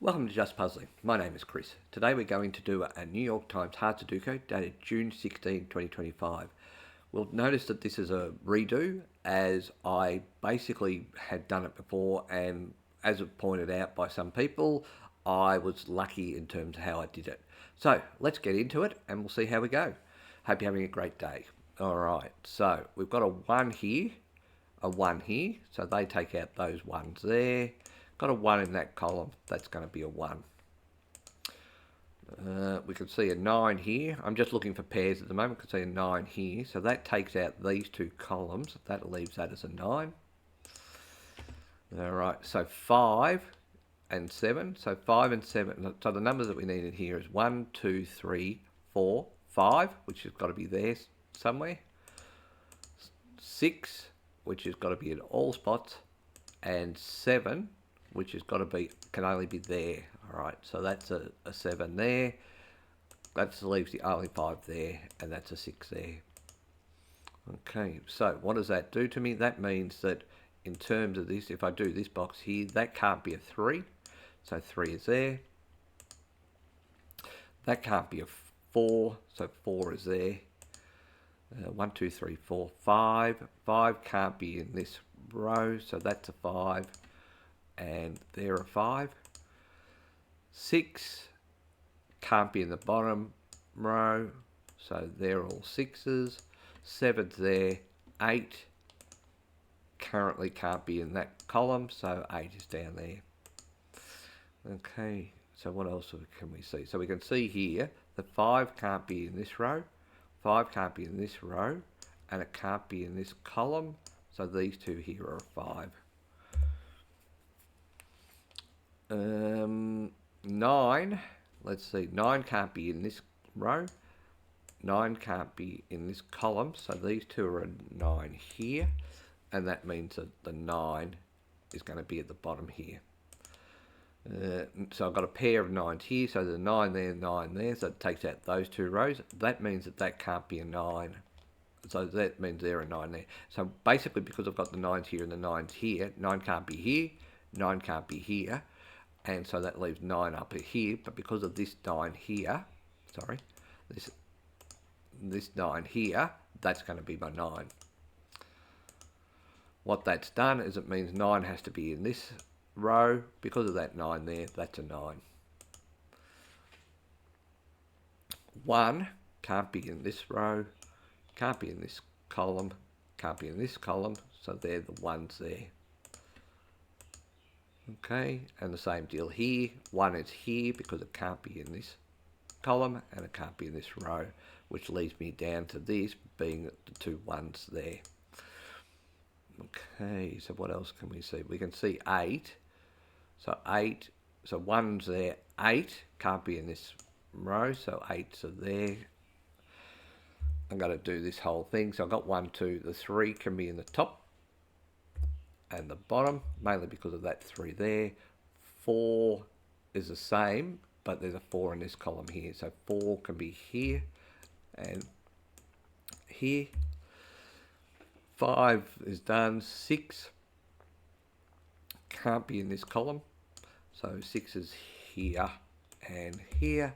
Welcome to Just Puzzling. My name is Chris. Today we're going to do a New York Times hard Sudoku dated June 16, 2025. We'll notice that this is a redo as I basically had done it before, and as pointed out by some people, I was lucky in terms of how I did it. So let's get into it and we'll see how we go. Hope you're having a great day. Alright, so we've got a 1 here, a 1 here, so they take out those ones there. Got a 1 in that column, that's going to be a 1. We can see a 9 here. I'm just looking for pairs at the moment. We can see a 9 here. So that takes out these two columns. That leaves that as a 9. Alright, so 5 and 7. So 5 and 7. So the numbers that we need in here is 1, 2, 3, 4, 5, which has got to be there somewhere. 6, which has got to be in all spots. And 7, which has got to be, can only be there. Alright, so that's a 7 there. That leaves the only 5 there, and that's a 6 there. Okay, so what does that do to me? That means that in terms of this, if I do this box here, that can't be a 3. So 3 is there. That can't be a 4, so 4 is there. 1, 2, 3, 4, 5. 5 can't be in this row, so that's a 5. And there are 5. 6 can't be in the bottom row, so they're all 6s. 7's there. 8 currently can't be in that column, so 8 is down there. Okay, so what else can we see? So we can see here that 5 can't be in this row, 5 can't be in this row, and it can't be in this column, so these two here are 5. 9, let's see, 9 can't be in this row, 9 can't be in this column, so these two are a 9 here, and that means that the 9 is going to be at the bottom here. So I've got a pair of 9s here, so there's a 9 there, so it takes out those two rows. That means that that can't be a 9. So that means there are 9 there. So basically, because I've got the 9s here and the 9s here, 9 can't be here, 9 can't be here, and so that leaves 9 up here. But because of this 9 here, sorry, this 9 here, that's going to be my 9. What that's done is it means 9 has to be in this row. Because of that 9 there, that's a 9. 1 can't be in this row, can't be in this column, can't be in this column, so they're the 1s there. Okay, and the same deal here. 1 is here because it can't be in this column and it can't be in this row, which leads me down to this being the two 1s there. Okay, so what else can we see? We can see 8. So 8, so 1's there. 8 can't be in this row, so 8's are there. I'm going to do this whole thing. So I've got 1, 2, the 3 can be in the top and the bottom, mainly because of that 3 there. 4 is the same, but there's a 4 in this column here. So 4 can be here and here. 5 is done. 6 can't be in this column, so 6 is here and here.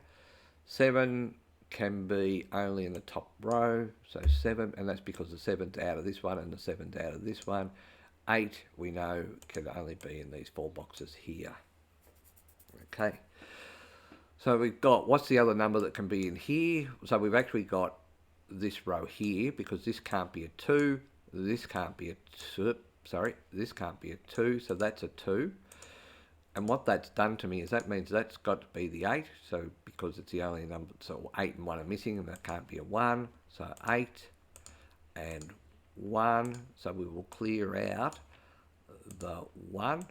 7 can be only in the top row, so 7, and that's because the 7's out of this one and the 7's out of this one. 8 we know can only be in these 4 boxes here. Okay, so we've got, what's the other number that can be in here? So we've actually got this row here, because this can't be a 2, this can't be a 2, sorry, this can't be a 2, so that's a 2. And what that's done to me is that means that's got to be the 8, so because it's the only number, so 8 and 1 are missing, and that can't be a 1, so 8 and 1, so we will clear out the 1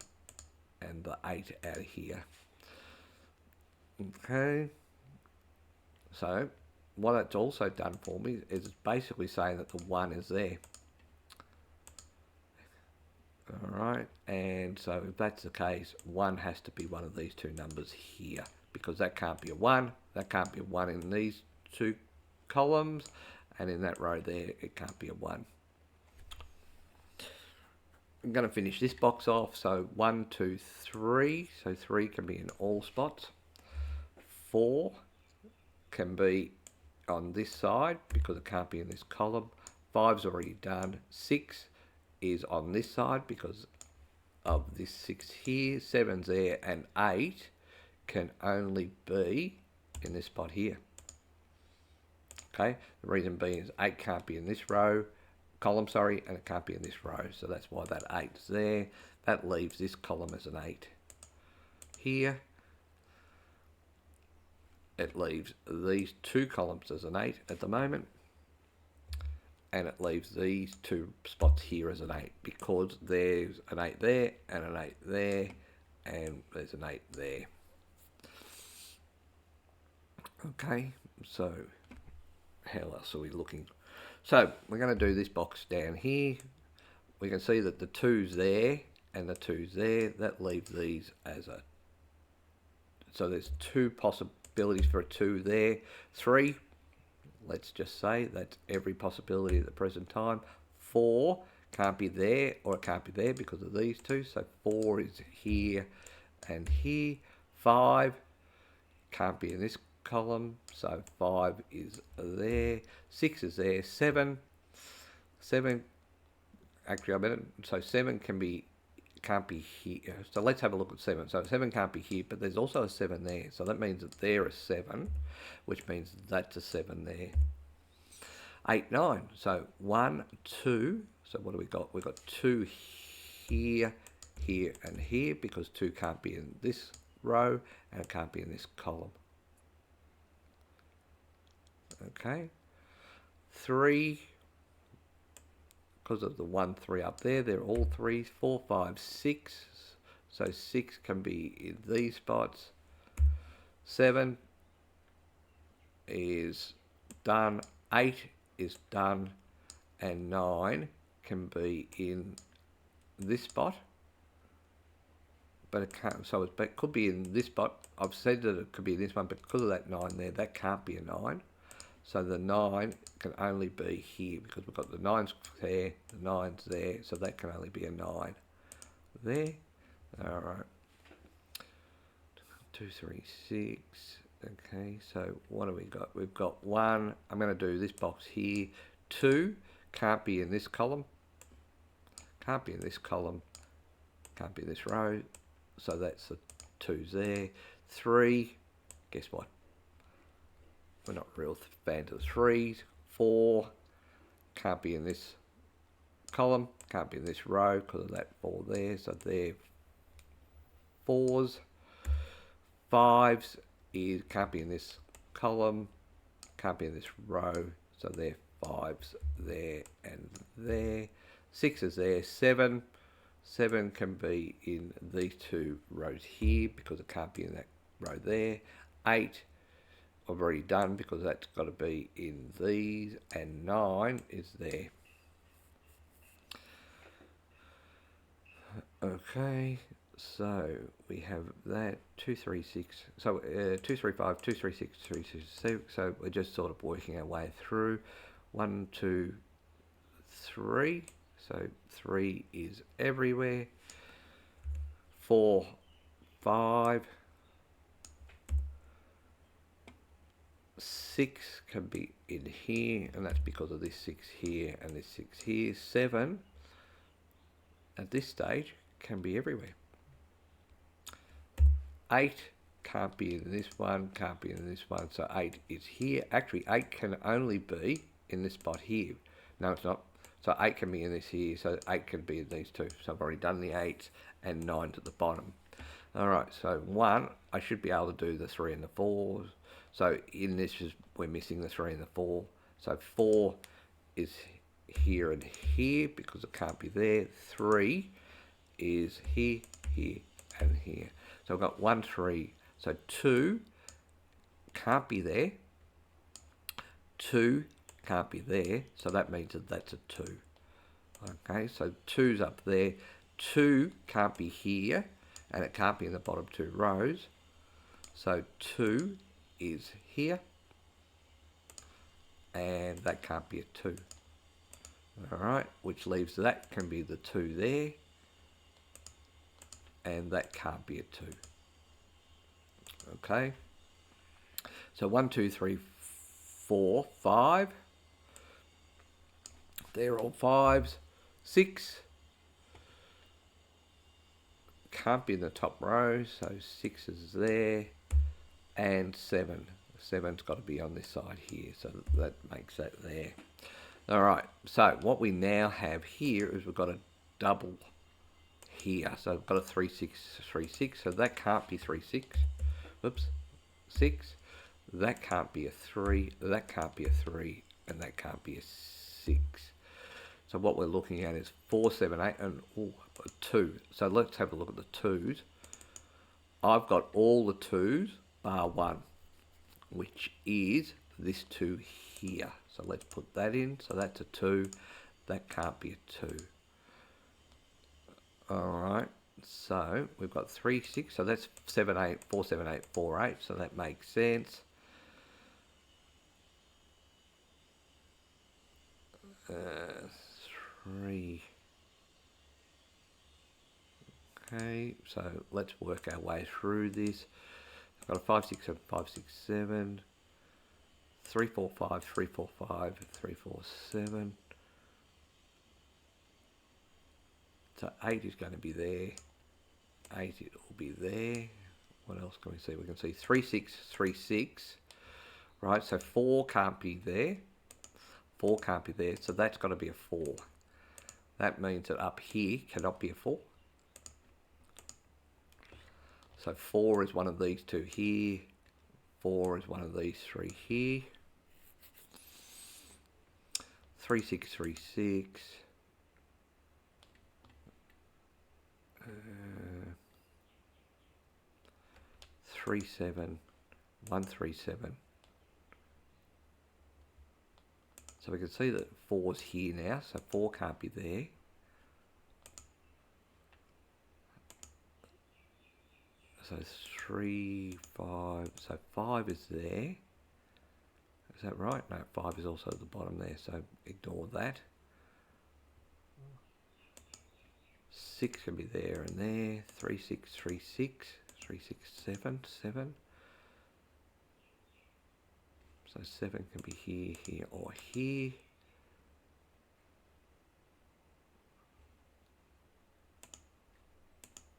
and the 8 out of here. Okay, so what it's also done for me is it's basically saying that the 1 is there. Alright, and so if that's the case, 1 has to be one of these two numbers here, because that can't be a 1, that can't be a 1 in these two columns, and in that row there, it can't be a 1. I'm going to finish this box off. So 1, 2, 3. So 3 can be in all spots. 4 can be on this side because it can't be in this column. 5's already done. 6 is on this side because of this 6 here. 7's there, and 8 can only be in this spot here. Okay, the reason being is 8 can't be in this column, and it can't be in this row, so that's why that 8's there. That leaves this column as an 8 here. It leaves these 2 columns as an 8 at the moment, and it leaves these 2 spots here as an 8 because there's an 8 there and an 8 there, and there's an 8 there. Okay, so how else are we looking? So we're going to do this box down here. We can see that the 2's there and the 2's there. That leaves these as a... So there's 2 possibilities for a 2 there. 3, let's just say that's every possibility at the present time. 4 can't be there, or it can't be there because of these 2. So 4 is here and here. 5 can't be in this column, so 5 is there. 6 is there. 7, actually I meant, so 7 can't be here. So let's have a look at 7. So 7 can't be here, but there's also a 7 there, so that means that there is 7, which means that's a 7 there. 8, 9, so 1, 2, so what do we got? We've got 2 here, here and here, because 2 can't be in this row and it can't be in this column. Okay, 3, because of the 1, 3 up there, they're all 3s. 4, 5, 6, so 6 can be in these spots. 7 is done. 8 is done, and 9 can be in this spot, but it can't. So it could be in this spot. I've said that it could be in this one, but because of that 9 there, that can't be a 9. So the 9 can only be here because we've got the 9's there, the 9's there, so that can only be a 9 there. All right. 2, 3, 6. Okay, so what have we got? We've got 1. I'm going to do this box here. 2 can't be in this column. Can't be in this column. Can't be in this row. So that's the 2's there. 3, guess what? We're not real fans of 3s. 4 can't be in this column, can't be in this row because of that 4 there. So they're 4s. 5s can't be in this column, can't be in this row. So they're 5s there and there. 6 is there. 7 can be in these 2 rows here because it can't be in that row there. 8 I've already done because that's got to be in these, and 9 is there. Okay, so we have that 2, 3, 6. So 2, 3, 5, 2, 3, 6, 3, 6, 7. So we're just sort of working our way through. 1, 2, 3. So 3 is everywhere. 4, 5. 6 can be in here, and that's because of this 6 here and this 6 here. 7 at this stage can be everywhere. 8 can't be in this one, can't be in this one, so 8 is here. Actually, 8 can only be in this spot here. No, it's not. So 8 can be in this here, so 8 can be in these 2. So I've already done the 8s, and 9's at the bottom. Alright, so 1, I should be able to do the 3 and the 4s. So in this, we're missing the 3 and the 4. So 4 is here and here because it can't be there. 3 is here, here, and here. So I've got 1, 3. So 2 can't be there. 2 can't be there. So that means that that's a 2. Okay, so 2's up there. 2 can't be here, and it can't be in the bottom 2 rows. So 2 is here, and that can't be a 2. Alright, which leaves that can be the 2 there, and that can't be a 2. Okay. So 1, 2, 3, 4, 5. They're all 5s. 6 can't be in the top row, so 6 is there. And 7. 7's got to be on this side here, so that makes that there. Alright, so what we now have here is we've got a double here. So I've got a 3, 6, 3, 6, so that can't be 3, 6. Oops, 6. That can't be a 3, that can't be a 3, and that can't be a 6. So what we're looking at is 4, 7, 8, and a 2. So let's have a look at the 2s. I've got all the 2s bar 1, which is this 2 here. So let's put that in. So that's a 2. That can't be a 2. Alright, so we've got 3, 6. So that's 7, 8, 4, 7, 8, 4, 8. So that makes sense. Three. Okay, so let's work our way through this. I've got a 5, 6, 7, 5, 6, 7. 3, 4, 5, 3, 4, 5, 3, 4, 7. So 8 is going to be there. 8, it will be there. What else can we see? We can see 3, 6, 3, 6. Right, so 4 can't be there. 4 can't be there, so that's got to be a 4. That means that up here cannot be a 4. So 4 is one of these 2 here. 4 is one of these 3 here. 3, 6, 3, 6. 3, 7, 1, 3, 7. So we can see that 4's here now, so 4 can't be there. So 3, 5, so 5 is there. Is that right? No, 5 is also at the bottom there, so ignore that. 6 can be there and there. 3, 6, 3, 6. 3, 6, 7, 7. So 7 can be here, here, or here.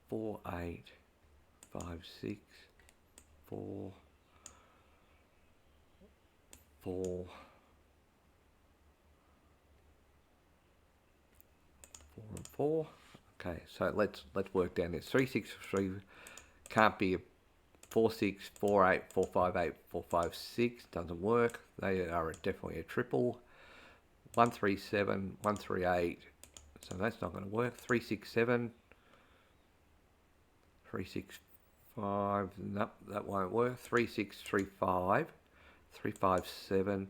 4, 8, 5, 6, 4, 4, 4 and 4. Okay, so let's work down this. 3, 6, 3 can't be a 4, 6, 4, 8, 4, 5, 8, 4, 5, 6. Doesn't work. They are definitely a triple. 1, 3, 7, 1, 3, 8. So that's not going to work. 3, 6, 7. 3, 6, 5. Nope, that won't work. 3, 6, 3, 5. 3, 5, 7.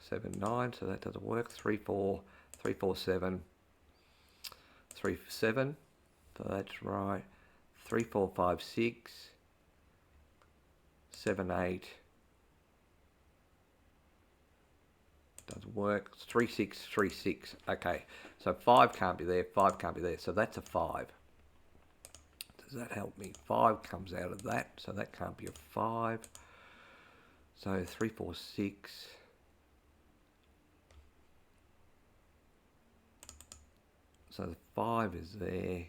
7, 9. So that doesn't work. 3, 4, 3, 4, 7. 3, 7. So that's right. 3, 4, 5, 6. 7, 8. Doesn't work. 3, 6, 3, 6. Okay, so 5 can't be there. 5 can't be there. So that's a 5. Does that help me? 5 comes out of that, so that can't be a 5. So 3, 4, 6. So the 5 is there.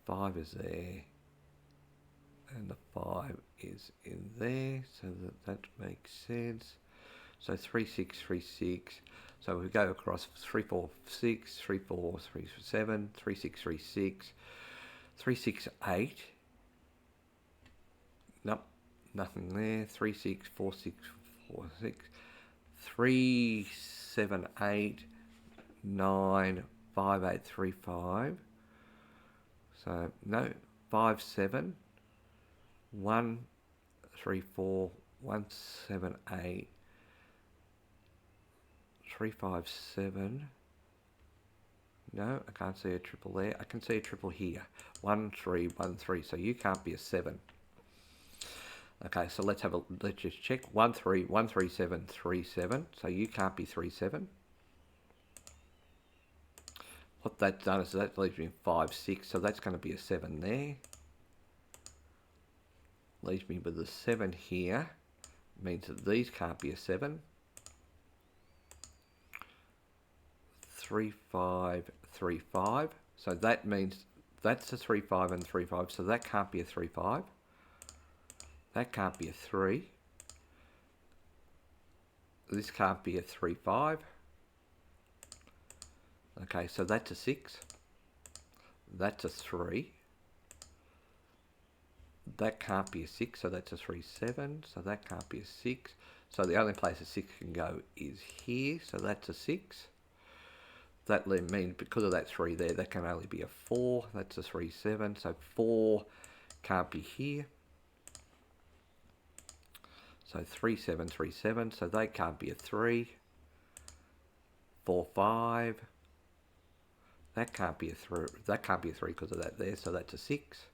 5 is there. And the 5 is in there, so that makes sense. So 3, 6, 3, 6. So we go across 3, 4, 6, 3, 4, 3, 7, 3, 6, 3, 6, 3, 6, 8. Nope, nothing there. 3, 6, 4, 6, 4, 6. 3, 7, 8, 9, 5, 8, 3, 5. So no, 5, 7. 1, 3, 4, 1, 7, 8, 3, 5, 7. No, I can't see a triple there. I can see a triple here. 1, 3, 1, 3. So you can't be a 7. Okay, so let's just check. 1, 3, 1, 3, 7, 3, 7. So you can't be 3, 7. what that's done is that leaves me 5, 6, so that's going to be a 7 there. Leaves me with a 7 here, means that these can't be a 7. 3, 5, 3, 5, so that means that's a 3, 5 and 3, 5, so that can't be a 3, 5. That can't be a 3. This can't be a 3, 5. Okay, so that's a 6. That's a 3. That can't be a 6, so that's a 3, 7. So that can't be a 6. So the only place a 6 can go is here, so that's a 6. That means because of that 3 there, that can only be a 4. That's a 3, 7. So 4 can't be here. So 3, 7, 3, 7. So they can't be a 3. 4, 5. That can't be a 3. That can't be a 3 because of that there. So that's a 6.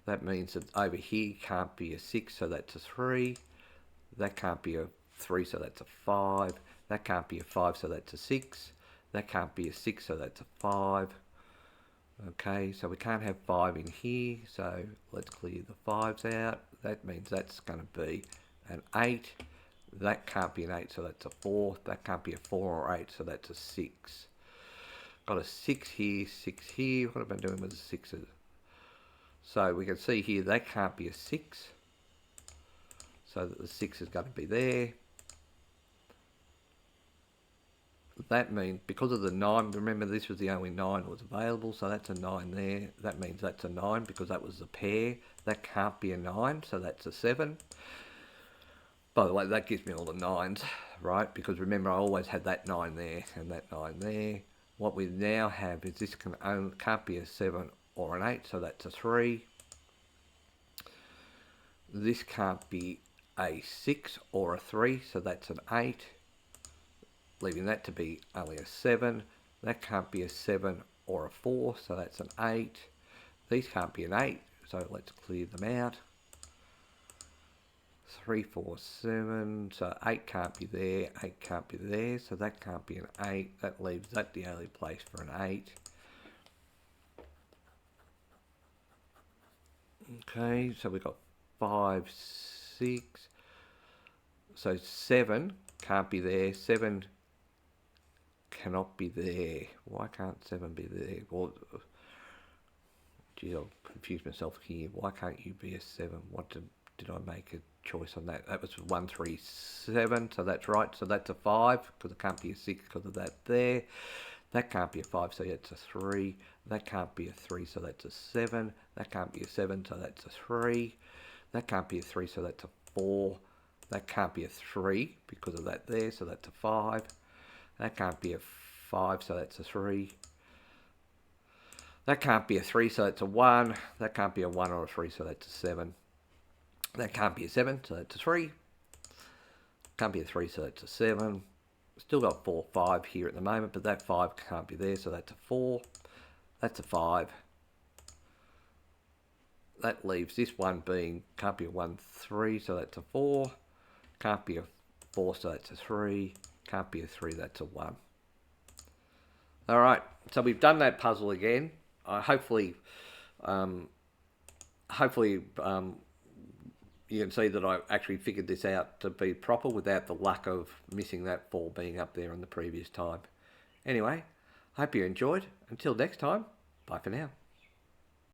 That means that over here can't be a 6. So that's a 3. That can't be a 3. So that's a 5. That can't be a 5. So that's a 6. That can't be a 6, so that's a 5. Okay, so we can't have 5 in here, so let's clear the 5s out. That means that's going to be an 8. That can't be an 8, so that's a 4. That can't be a 4 or 8, so that's a 6. Got a 6 here, 6 here. What am I doing with the 6s? So we can see here that can't be a 6. So that the 6 is going to be there. That means because of the 9, remember this was the only 9 that was available, so that's a 9 there. That means that's a 9 because that was a pair. That can't be a 9, so that's a 7. By the way, that gives me all the 9s, right? Because remember, I always had that 9 there and that 9 there. What we now have is this can't be a 7 or an 8, so that's a 3. This can't be a 6 or a 3, so that's an 8. Leaving that to be only a 7. That can't be a 7 or a 4, so that's an 8. These can't be an 8, so let's clear them out. 3, 4, 7, so 8 can't be there, 8 can't be there, so that can't be an 8. That leaves that the only place for an 8. Okay, so we've got 5, 6. So 7 can't be there, 7 cannot be there. Why can't 7 be there? Well, geez, I'll confuse myself here. Why can't you be a 7? What did I make a choice on that? That was 1, 3, 7, so that's right. So that's a 5, because it can't be a 6 because of that there. That can't be a 5, so that's a 3. That can't be a 3, so that's a 7. That can't be a 7, so that's a 3. That can't be a 3, so that's a 4. That can't be a 3 because of that there, so that's a 5. That can't be a 5, so that's a 3. That can't be a 3, so that's a 1. That can't be a 1 or a 3, so that's a 7. That can't be a 7, so that's a 3. Can't be a 3, so that's a 7. Still got 4, 5 here at the moment, but that 5 can't be there, so that's a 4. That's a 5. That leaves this one being, can't be a 1, 3, so that's a 4. Can't be a 4, so that's a 3. Can't be a 3, that's a 1. Alright, so we've done that puzzle again. Hopefully you can see that I actually figured this out to be proper without the luck of missing that 4 being up there in the previous time. Anyway, hope you enjoyed. Until next time, bye for now.